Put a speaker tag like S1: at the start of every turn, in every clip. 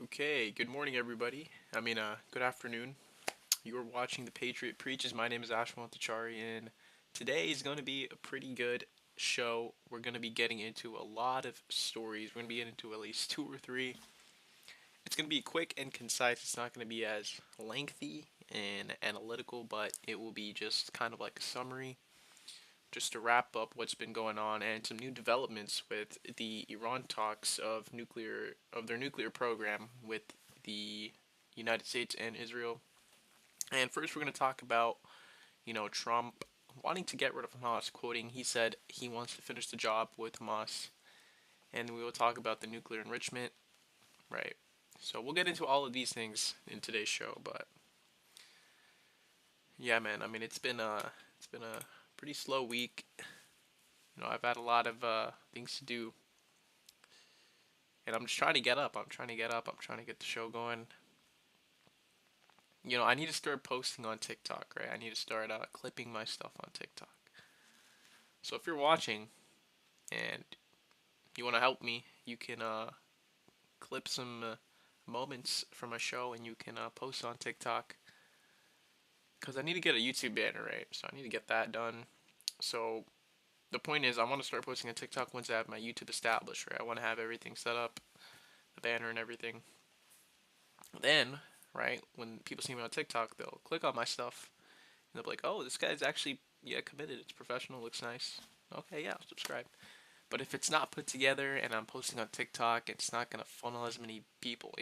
S1: Okay, good morning, everybody. Good afternoon. You are watching the Patriot Preaches. My name is Ashwant Tachari, and today is going to be a pretty good show. We're going to be getting into a lot of stories. We're going to be getting into at least two or three. It's going to be quick and concise. It's not going to be as lengthy and analytical, but it will be just kind of like a summary, just to wrap up what's been going on and some new developments with the Iran talks of their nuclear program with the United States and Israel. And first, we're going to talk about Trump wanting to get rid of Hamas, quoting he said he wants to finish the job with Hamas, and we will talk about the nuclear enrichment. Right. So we'll get into all of these things in today's show, but yeah, man. It's been a pretty slow week. I've had a lot of things to do, and I'm just trying to get up. I'm trying to get up. I'm trying to get the show going. I need to start posting on TikTok, right? I need to start clipping my stuff on TikTok. So if you're watching and you want to help me, you can clip some moments from my show and you can post on TikTok. Because I need to get a YouTube banner, right? So I need to get that done. So the point is, I want to start posting on TikTok once I have my YouTube established, right? I want to have everything set up, the banner and everything. Then, right, when people see me on TikTok, they'll click on my stuff and they'll be like, "Oh, this guy's actually committed. It's professional. Looks nice. Okay, yeah, I'll subscribe." But if it's not put together and I'm posting on TikTok, it's not gonna funnel as many people.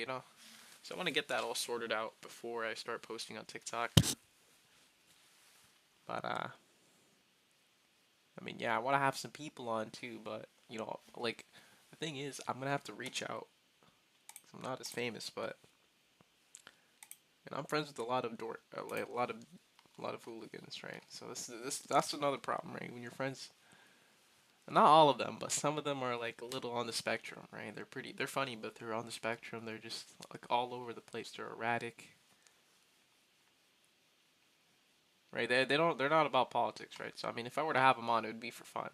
S1: So I want to get that all sorted out before I start posting on TikTok. But yeah, I want to have some people on too. But like the thing is, I'm gonna have to reach out. I'm not as famous, but I'm friends with a lot of like a lot of hooligans, right? So that's another problem, right? When you're friends, not all of them, but some of them are like a little on the spectrum, right? They're funny, but they're on the spectrum. They're just like all over the place. They're erratic, right? They're not about politics, right? So if I were to have them on, it would be for fun.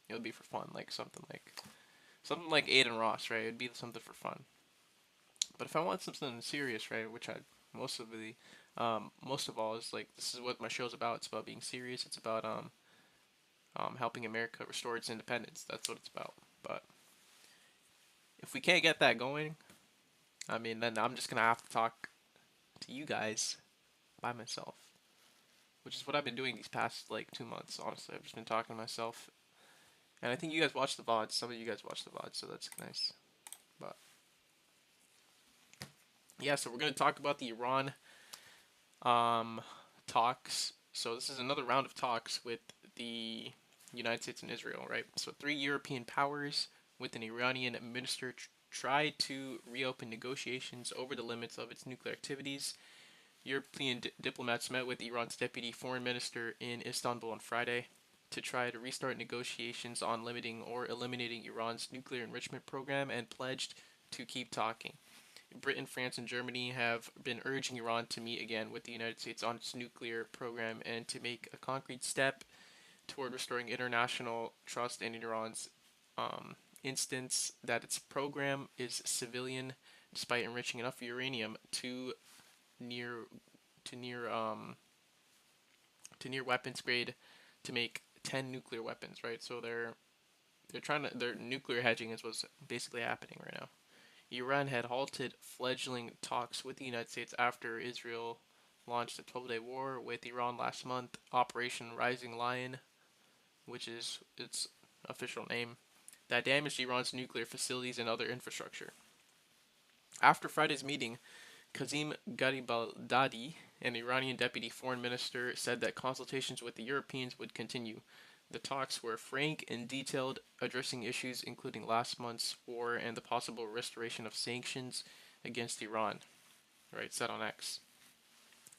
S1: It would be for fun, like something like Aiden Ross, right? It'd be something for fun. But if I want something serious, right, which I most of all is like this is what my show's about. It's about being serious. It's about helping America restore its independence. That's what it's about. But if we can't get that going, then I'm just gonna have to talk to you guys by myself, which is what I've been doing these past like 2 months. Honestly, I've just been talking to myself, and I think you guys watch the VODs. Some of you guys watch the VODs, so that's nice. But yeah, so we're gonna talk about the Iran um, talks. So this is another round of talks with the United States and Israel, right? So three European powers with an Iranian minister tried to reopen negotiations over the limits of its nuclear activities. European diplomats met with Iran's deputy foreign minister in Istanbul on Friday to try to restart negotiations on limiting or eliminating Iran's nuclear enrichment program and pledged to keep talking. Britain, France, and Germany have been urging Iran to meet again with the United States on its nuclear program and to make a concrete step toward restoring international trust in Iran's instance that its program is civilian, despite enriching enough uranium near to near near weapons grade to make 10 nuclear weapons. Right, so they're trying to their nuclear hedging is what's basically happening right now. Iran had halted fledgling talks with the United States after Israel launched a 12-day war with Iran last month. Operation Rising Lion, which is its official name, that damaged Iran's nuclear facilities and other infrastructure. After Friday's meeting, Kazim Garibaldadi, an Iranian deputy foreign minister, said that consultations with the Europeans would continue. The talks were frank and detailed, addressing issues including last month's war and the possible restoration of sanctions against Iran, right, said on X.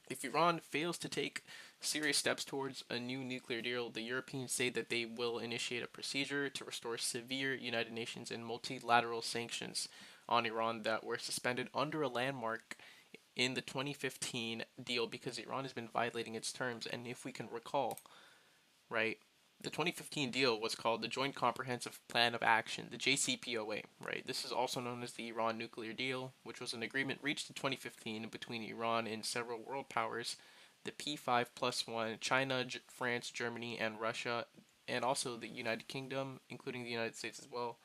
S1: If Iran fails to take serious steps towards a new nuclear deal, the Europeans say that they will initiate a procedure to restore severe United Nations and multilateral sanctions on Iran that were suspended under a landmark in the 2015 deal because Iran has been violating its terms. And if we can recall, right, The 2015 deal was called the Joint Comprehensive Plan of Action, the JCPOA, right? This is also known as the Iran nuclear deal, which was an agreement reached in 2015 between Iran and several world powers, the P5 plus one, China, France, Germany, and Russia, and also the United Kingdom, including the United States as well,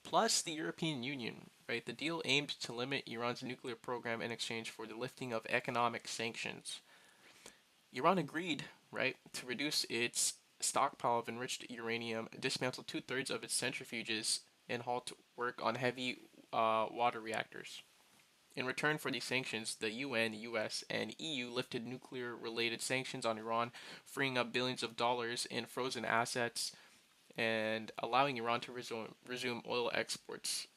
S1: plus the European Union, right? The deal aimed to limit Iran's nuclear program in exchange for the lifting of economic sanctions. Iran agreed, right, to reduce its stockpile of enriched uranium, dismantle two-thirds of its centrifuges, and halt work on heavy water reactors. In return for these sanctions, the UN, US, and EU lifted nuclear related sanctions on Iran, freeing up billions of dollars in frozen assets and allowing Iran to resume oil exports.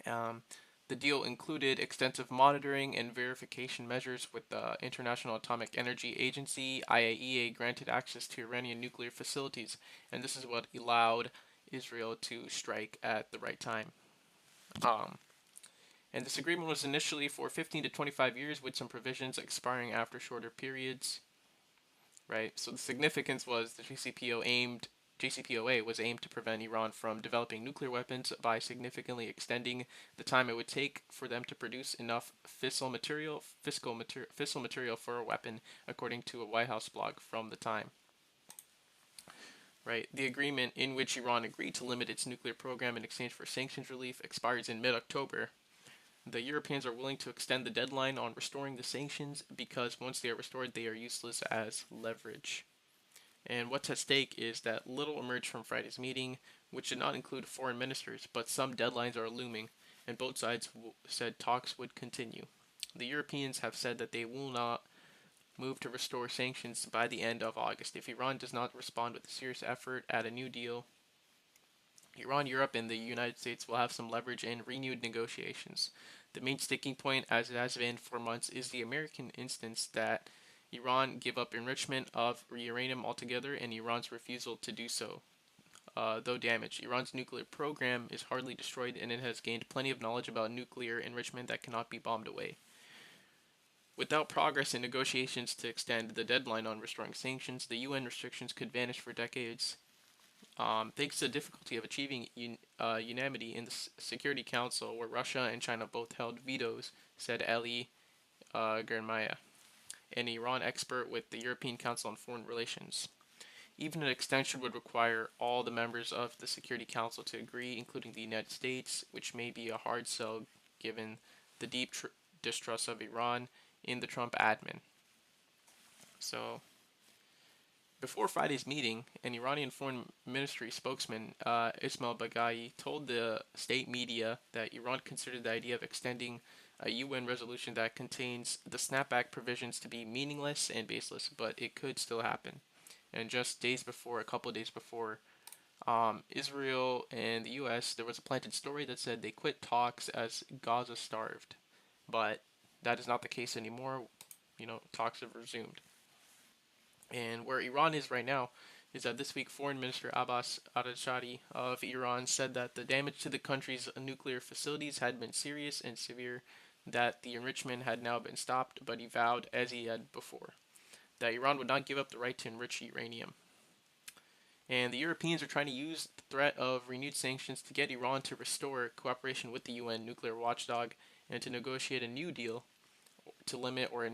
S1: Um, the deal included extensive monitoring and verification measures with the International Atomic Energy Agency, IAEA, granted access to Iranian nuclear facilities, and this is what allowed Israel to strike at the right time. Um, and this agreement was initially for 15 to 25 years with some provisions expiring after shorter periods, right? So the significance was the JCPOA was aimed to prevent Iran from developing nuclear weapons by significantly extending the time it would take for them to produce enough fissile material for a weapon, according to a White House blog from the time. Right, the agreement in which Iran agreed to limit its nuclear program in exchange for sanctions relief expires in mid-October. The Europeans are willing to extend the deadline on restoring the sanctions because once they are restored, they are useless as leverage. And what's at stake is that little emerged from Friday's meeting, which did not include foreign ministers, but some deadlines are looming, and both sides said talks would continue. The Europeans have said that they will not move to restore sanctions by the end of August if Iran does not respond with a serious effort at a new deal. Iran, Europe, and the United States will have some leverage in renewed negotiations. The main sticking point, as it has been for months, is the American instance that Iran give up enrichment of uranium altogether and Iran's refusal to do so. Though damaged, Iran's nuclear program is hardly destroyed and it has gained plenty of knowledge about nuclear enrichment that cannot be bombed away. Without progress in negotiations to extend the deadline on restoring sanctions, the UN restrictions could vanish for decades. Thanks to the difficulty of achieving unanimity in the Security Council, where Russia and China both held vetoes, said Ali Germaya, an Iran expert with the European Council on Foreign Relations. Even an extension would require all the members of the Security Council to agree, including the United States, which may be a hard sell given the deep distrust of Iran in the Trump admin. So, before Friday's meeting, an Iranian foreign ministry spokesman, Ismail Baghai, told the state media that Iran considered the idea of extending a UN resolution that contains the snapback provisions to be meaningless and baseless, but it could still happen. And just a couple of days before, Israel and the U.S., there was a planted story that said they quit talks as Gaza starved. But that is not the case anymore. Talks have resumed. And where Iran is right now is that this week Foreign Minister Abbas Arachari of Iran said that the damage to the country's nuclear facilities had been serious and severe, that the enrichment had now been stopped, but he vowed, as he had before, that Iran would not give up the right to enrich uranium. And the Europeans are trying to use the threat of renewed sanctions to get Iran to restore cooperation with the UN nuclear watchdog and to negotiate a new deal to limit or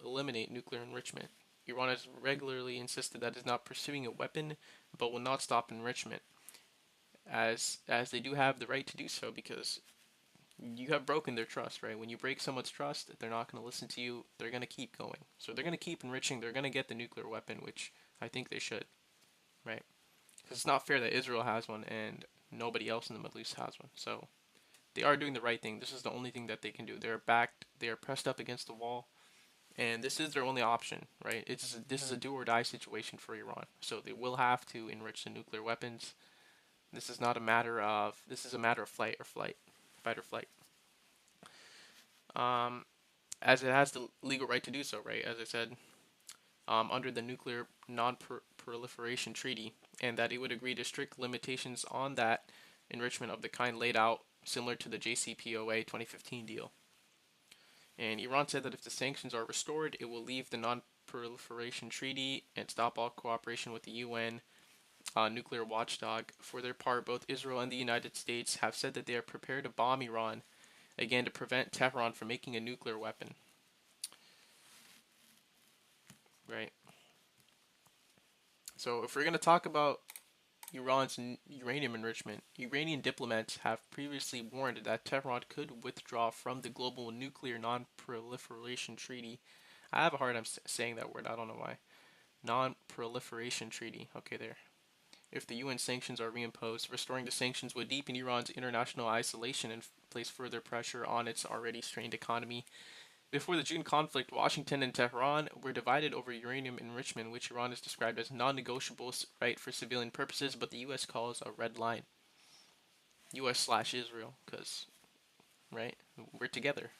S1: eliminate nuclear enrichment. Iran has regularly insisted that it is not pursuing a weapon, but will not stop enrichment, as they do have the right to do so because you have broken their trust, right? When you break someone's trust, they're not going to listen to you. They're going to keep going. So they're going to keep enriching. They're going to get the nuclear weapon, which I think they should, right? Because it's not fair that Israel has one and nobody else in the Middle East has one. So they are doing the right thing. This is the only thing that they can do. They're backed. They are pressed up against the wall. And this is their only option, right? This is a do or die situation for Iran. So they will have to enrich the nuclear weapons. This is not a matter of fight or flight. As it has the legal right to do so, right? As I said, under the Nuclear Non-Proliferation Treaty, and that it would agree to strict limitations on that enrichment of the kind laid out, similar to the JCPOA 2015 deal. And Iran said that if the sanctions are restored, it will leave the Non-Proliferation Treaty and stop all cooperation with the UN nuclear watchdog. For their part, both Israel and the United States have said that they are prepared to bomb Iran again to prevent Tehran from making a nuclear weapon. Right. So if we're going to talk about Iran's uranium enrichment, Iranian diplomats have previously warned that Tehran could withdraw from the Global Nuclear Non-Proliferation Treaty. I have a hard time saying that word. I don't know why. Non-Proliferation Treaty. Okay, there. If the UN sanctions are reimposed, restoring the sanctions would deepen Iran's international isolation and place further pressure on its already strained economy. Before the June conflict, Washington and Tehran were divided over uranium enrichment, which Iran has described as non-negotiable right for civilian purposes, but the U.S. calls a red line. U.S./Israel, because, right, we're together.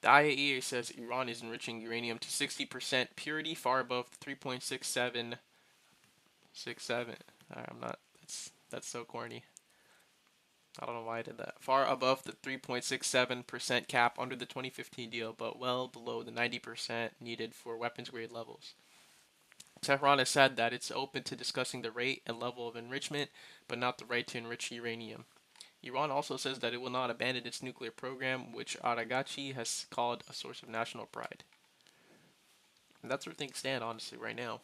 S1: The IAEA says Iran is enriching uranium to 60% purity, far above the 3.67. I'm not. That's so corny. I don't know why I did that. Far above the 3.67% cap under the 2015 deal, but well below the 90% needed for weapons grade levels. Tehran has said that it's open to discussing the rate and level of enrichment, but not the right to enrich uranium. Iran also says that it will not abandon its nuclear program, which Aragachi has called a source of national pride. And that's where things stand, honestly, right now.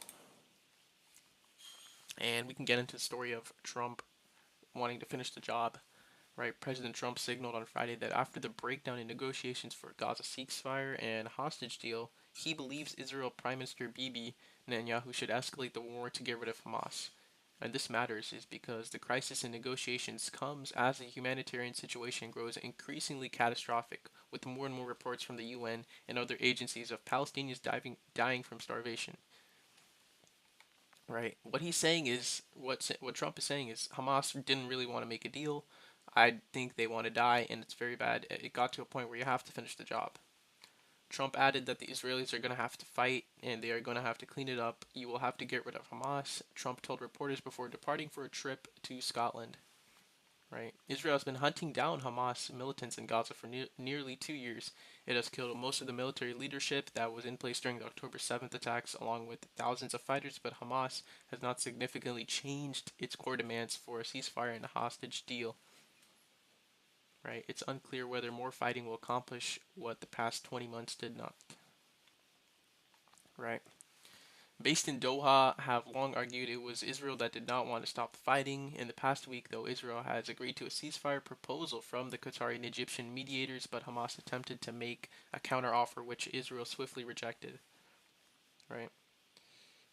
S1: And we can get into the story of Trump wanting to finish the job. Right, President Trump signaled on Friday that after the breakdown in negotiations for Gaza ceasefire and hostage deal, he believes Israel Prime Minister Bibi Netanyahu should escalate the war to get rid of Hamas. And this matters is because the crisis in negotiations comes as the humanitarian situation grows increasingly catastrophic, with more and more reports from the UN and other agencies of Palestinians dying from starvation. Right. What he's saying is what Trump is saying is Hamas didn't really want to make a deal. I think they want to die, and it's very bad. It got to a point where you have to finish the job. Trump added that the Israelis are going to have to fight, and they are going to have to clean it up. You will have to get rid of Hamas, Trump told reporters before departing for a trip to Scotland. Right. Israel has been hunting down Hamas militants in Gaza for nearly 2 years. It has killed most of the military leadership that was in place during the October 7th attacks, along with thousands of fighters, but Hamas has not significantly changed its core demands for a ceasefire and a hostage deal. Right? It's unclear whether more fighting will accomplish what the past 20 months did not. Right? Based in Doha, have long argued it was Israel that did not want to stop the fighting. In the past week, though, Israel has agreed to a ceasefire proposal from the Qatari and Egyptian mediators, but Hamas attempted to make a counteroffer, which Israel swiftly rejected. Right?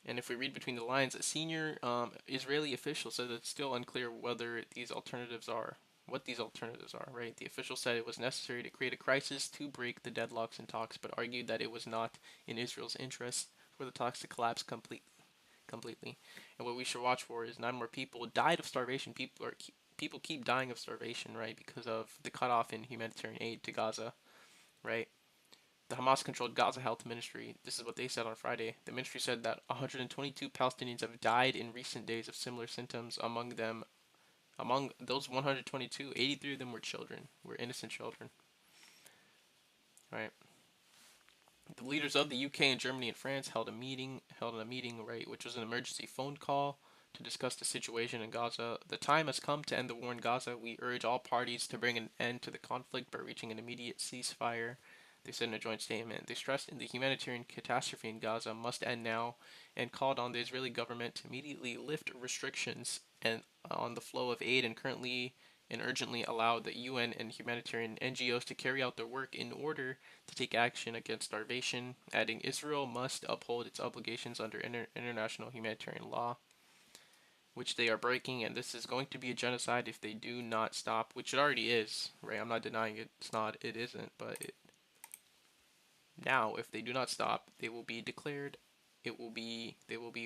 S1: And if we read between the lines, a senior Israeli official said it's still unclear whether these alternatives are what these alternatives are, right? The official said it was necessary to create a crisis to break the deadlocks in talks, but argued that it was not in Israel's interest for the talks to collapse completely. And what we should watch for is 9 more people died of starvation. People keep dying of starvation, right? Because of the cutoff in humanitarian aid to Gaza, right? The Hamas-controlled Gaza Health Ministry, this is what they said on Friday. The ministry said that 122 Palestinians have died in recent days of similar symptoms. Among those 122, 83 of them were children, were innocent children. Right. The leaders of the UK and Germany and France held a meeting, right, which was an emergency phone call to discuss the situation in Gaza. The time has come to end the war in Gaza. We urge all parties to bring an end to the conflict by reaching an immediate ceasefire, they said in a joint statement. They stressed the humanitarian catastrophe in Gaza must end now and called on the Israeli government to immediately lift restrictions on the flow of aid and urgently allow the UN and humanitarian NGOs to carry out their work in order to take action against starvation, adding Israel must uphold its obligations under international humanitarian law, which they are breaking, and this is going to be a genocide if they do not stop, which it already is, right? I'm not denying it isn't, but now if they do not stop, they will be declared, they will be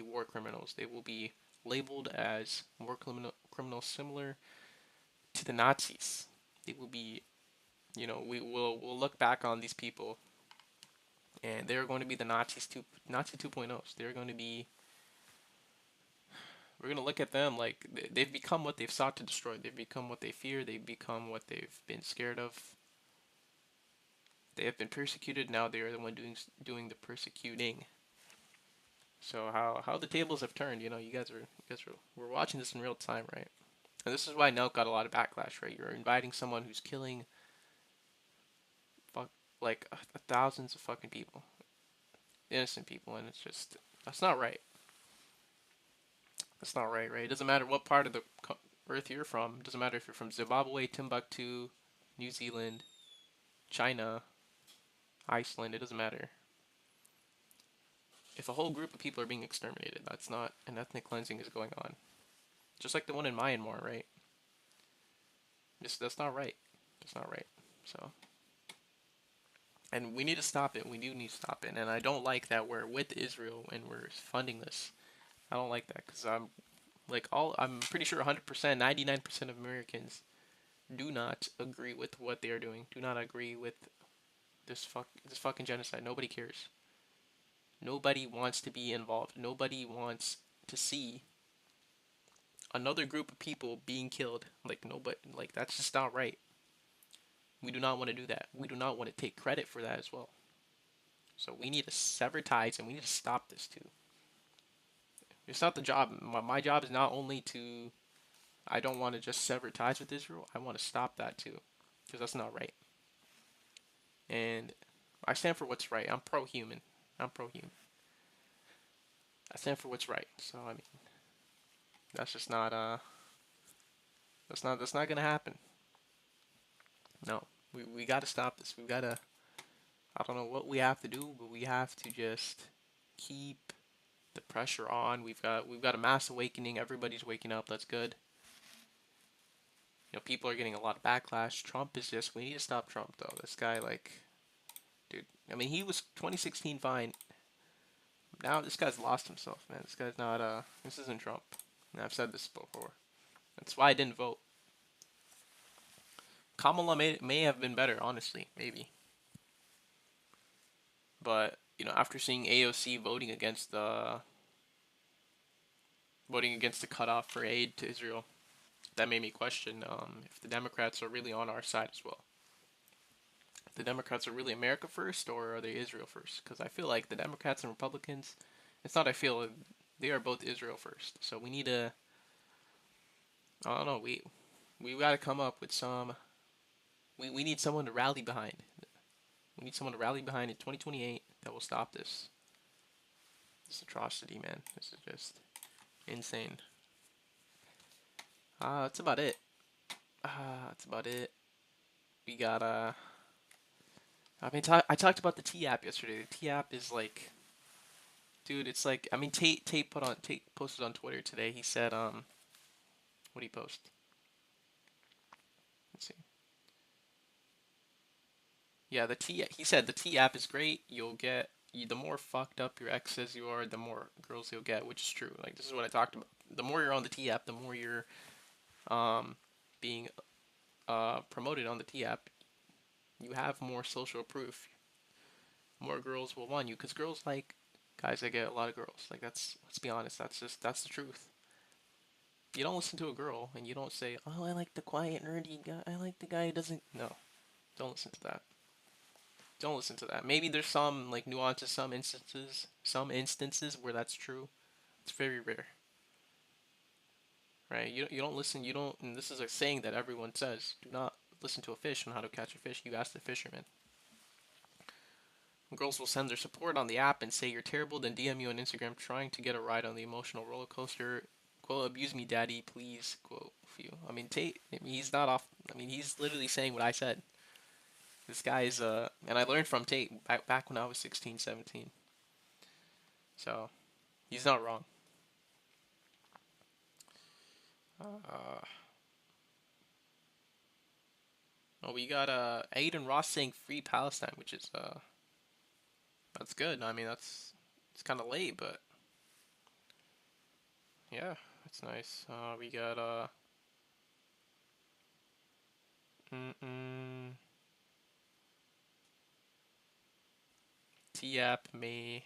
S1: war criminals. They will be labeled as war criminals similar to the Nazis. They will be, we'll look back on these people, and they're going to be the Nazi 2.0s. They're going to be. We're going to look at them like they've become what they've sought to destroy. They've become what they fear. They've become what they've been scared of. They have been persecuted. Now they are the one doing the persecuting. So how the tables have turned, we're watching this in real time, right? And this is why Nelk got a lot of backlash, right? You're inviting someone who's killing fuck like thousands of fucking people, innocent people, and it's just that's not right. That's not right, right? It doesn't matter what part of the earth you're from. It doesn't matter if you're from Zimbabwe, Timbuktu, New Zealand, China, Iceland. It doesn't matter. If a whole group of people are being exterminated, that's not an ethnic cleansing is going on. Just like the one in Myanmar, right? That's not right. That's not right. So, and we need to stop it. We do need to stop it. And I don't like that we're with Israel and we're funding this. I don't like that because I'm pretty sure 100%, 99% of Americans do not agree with what they are doing. Do not agree with this fucking genocide. Nobody cares. Nobody wants to be involved. Nobody wants to see another group of people being killed. Like nobody, like that's just not right. We do not want to do that. We do not want to take credit for that as well. So we need to sever ties and we need to stop this too. It's not the job. My job is not only to. I don't want to just sever ties with Israel. I want to stop that too, because that's not right. And I stand for what's right. I'm pro-human. I'm pro-human. I stand for what's right. So I mean, that's just not that's not gonna happen. No, we got to stop this. We gotta. I don't know what we have to do, but we have to just keep the pressure on. We've got a mass awakening. Everybody's waking up. That's good. People are getting a lot of backlash. Trump is just. We need to stop Trump though. This guy, like, dude. I mean, he was 2016 fine. Now this guy's lost himself, man. This guy's not. This isn't Trump. And I've said this before. That's why I didn't vote. Kamala may have been better, honestly, maybe. But after seeing AOC voting against the cutoff for aid to Israel, that made me question if the Democrats are really on our side as well. If the Democrats are really America first, or are they Israel first? Because I feel like the Democrats and Republicans, it's not I feel, they are both Israel first. So we need to, I don't know, we got to come up with some. We need someone to rally behind. We need someone to rally behind in 2028 that will stop this atrocity, man. This is just insane. That's about it. That's about it. We got I mean, I talked about the T app yesterday. The T app is like, dude, it's like, I mean, Tate posted on Twitter today. He said, what did he post? Let's see. Yeah, he said the T app is great. The more fucked up your ex says you are, the more girls you'll get, which is true. Like, this is what I talked about. The more you're on the T app, the more you're being promoted on the T app. You have more social proof. More girls will want you because girls like guys that get a lot of girls. Like, let's be honest. That's the truth. You don't listen to a girl and you don't say, "Oh, I like the quiet nerdy guy. I like the guy who doesn't." No, don't listen to that. Don't listen to that. Maybe there's some like nuances, some instances where that's true. It's very rare, right? You don't listen. You don't. And this is a saying that everyone says: do not listen to a fish on how to catch a fish. You ask the fisherman. Girls will send their support on the app and say you're terrible, then DM you on Instagram trying to get a ride on the emotional roller coaster. Quote, abuse me, daddy, please. Quote, for you. I mean, Tate, I mean, he's not off. I mean, he's literally saying what I said. This guy's, and I learned from Tate back when I was 16, 17. So, he's not wrong. Uh, oh, we got, Aiden Ross saying free Palestine, which is, that's good. I mean, it's kind of late, but yeah, that's nice. We got, T-App may.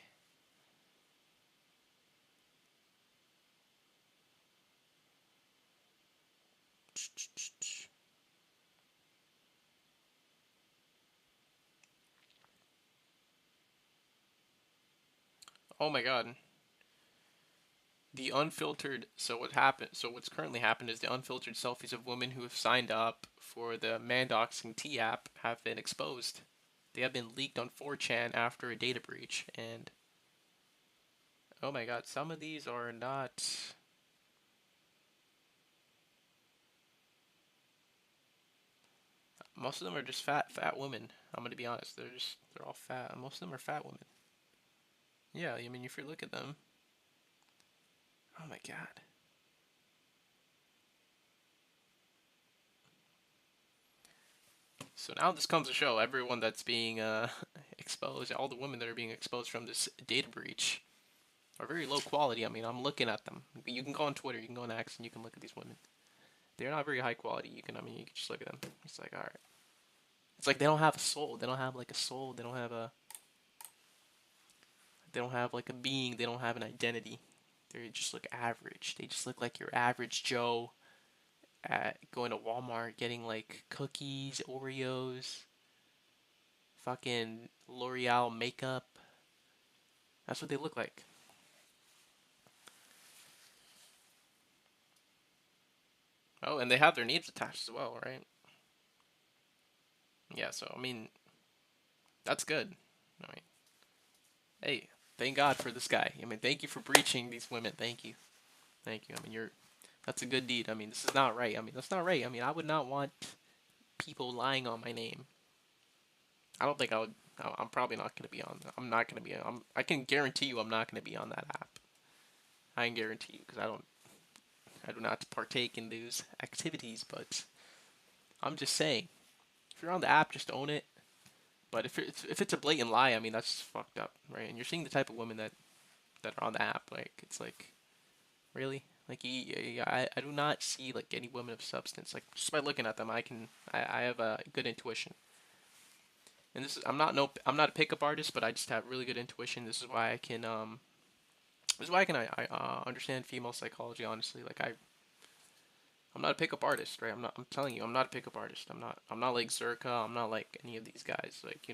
S1: Oh my god. The unfiltered. So what happened? So what's currently happened is the unfiltered selfies of women who have signed up for the Mandoxing T app have been exposed. They have been leaked on 4chan after a data breach, and oh my god, some of these are not. Most of them are just fat women. I'm gonna be honest. They're all fat. Most of them are fat women. Yeah, I mean, if you look at them, oh my god. So now this comes to show everyone that's being exposed, all the women that are being exposed from this data breach are very low quality. I mean, I'm looking at them. You can go on Twitter, you can go on X, and you can look at these women. They're not very high quality. I mean, you can just look at them. It's like, all right. It's like they don't have a soul. They don't have like a soul. They don't have like a being. They don't have an identity. They just look average. They just look like your average Joe at going to Walmart getting like cookies, Oreos, fucking L'Oreal makeup. That's what they look like. Oh, and they have their names attached as well, right? Yeah, so I mean, that's good. I mean, hey, thank God for this guy. I mean, thank you for breaching these women. Thank you. Thank you. I mean, that's a good deed. I mean, this is not right. I mean, that's not right. I mean, I would not want people lying on my name. I don't think I would. I'm probably not going to be on. I'm not going to be. I can guarantee you, I'm not going to be on that app. I can guarantee you because I don't. I do not partake in those activities. But I'm just saying, if you're on the app, just own it. But if it's a blatant lie, I mean that's fucked up, right? And you're seeing the type of women that are on the app. Like it's like really like I do not see like any women of substance. Like just by looking at them, I have a good intuition. And I'm not a pickup artist, but I just have really good intuition. This is why I understand female psychology. Honestly, I'm not a pickup artist, right? I'm telling you, I'm not a pickup artist. I'm not like Zerka. I'm not like any of these guys. Like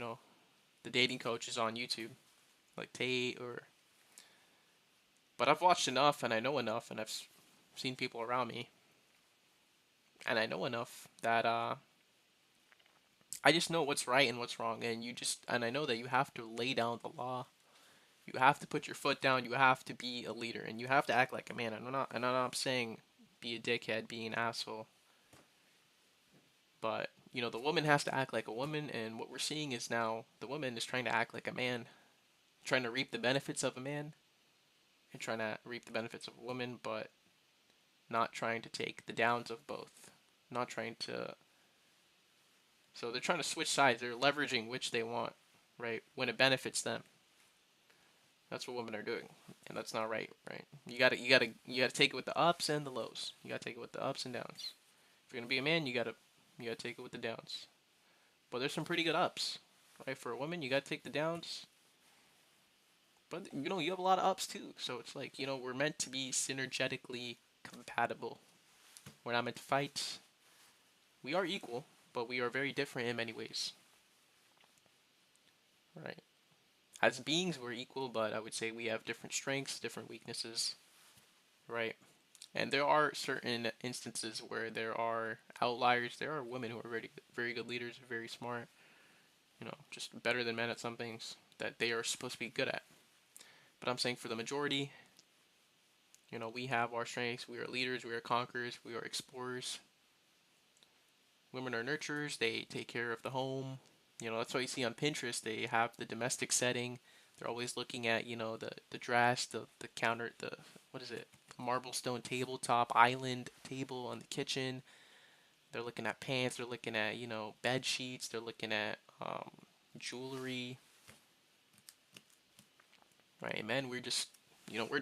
S1: the dating coaches on YouTube, like Tate or. But I've watched enough, and I know enough, and I've seen people around me, and I know enough that I just know what's right and what's wrong, and I know that you have to lay down the law. You have to put your foot down. You have to be a leader, and you have to act like a man. I'm not saying be a dickhead, be an asshole, but the woman has to act like a woman, and what we're seeing is now the woman is trying to act like a man, trying to reap the benefits of a man, and trying to reap the benefits of a woman, but not trying to take the downs of both. Not trying to. So they're trying to switch sides. They're leveraging which they want, right? When it benefits them. That's what women are doing, and that's not right, right? You gotta take it with the ups and the lows. You gotta take it with the ups and downs. If you're gonna be a man, you gotta take it with the downs. But there's some pretty good ups, right? For a woman, you gotta take the downs. But you have a lot of ups too. So it's like we're meant to be synergetically compatible. We're not meant to fight. We are equal, but we are very different in many ways, right? As beings, we're equal, but I would say we have different strengths, different weaknesses, right? And there are certain instances where there are outliers. There are women who are very, very good leaders, very smart, just better than men at some things that they are supposed to be good at. But I'm saying for the majority, we have our strengths. We are leaders. We are conquerors. We are explorers. Women are nurturers. They take care of the home. That's why you see on Pinterest they have the domestic setting. They're always looking at the dress, the counter, the what is it? Marble stone tabletop island table on the kitchen. They're looking at pants. They're looking at bed sheets. They're looking at jewelry. Right, man. We're just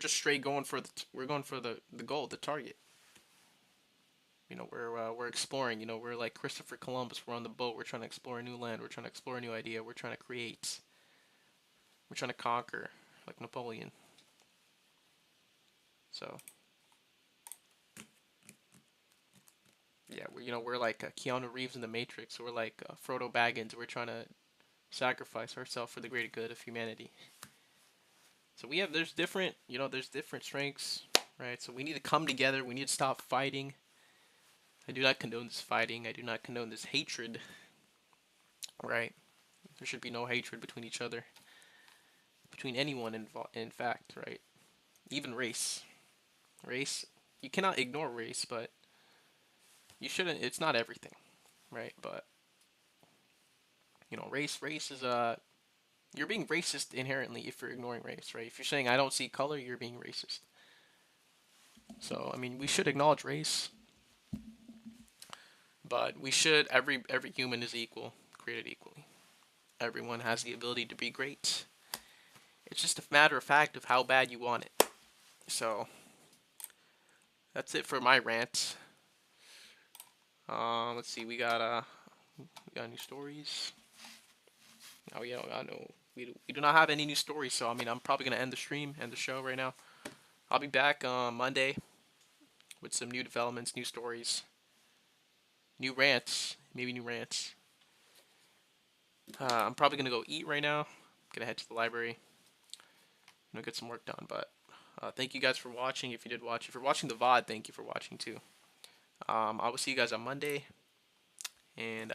S1: straight going for we're going for the goal, the target. We're exploring. We're like Christopher Columbus. We're on the boat. We're trying to explore a new land. We're trying to explore a new idea. We're trying to create. We're trying to conquer, like Napoleon. So yeah, we're like Keanu Reeves in the Matrix. We're like Frodo Baggins. We're trying to sacrifice ourselves for the greater good of humanity. So there's different strengths. right? So we need to come together. We need to stop fighting. I do not condone this fighting. I do not condone this hatred, right? There should be no hatred between each other, between anyone in fact, right? Even race. Race, you cannot ignore race, but you shouldn't, it's not everything, right? But, race is, you're being racist inherently if you're ignoring race, right? If you're saying I don't see color, you're being racist. So, I mean, we should acknowledge race, but we should, every human is equal, created equally. Everyone has the ability to be great. It's just a matter of fact of how bad you want it. So, that's it for my rant. Let's see, we got new stories. Oh yeah, I know we do not have any new stories, so I mean I'm probably gonna end the stream, end the show right now. I'll be back on Monday with some new developments, new stories, new rants, maybe new rants. I'm probably gonna go eat right now. Gonna head to the library. Get some work done. But thank you guys for watching. If you did watch, if you're watching the VOD, thank you for watching too. I will see you guys on Monday, and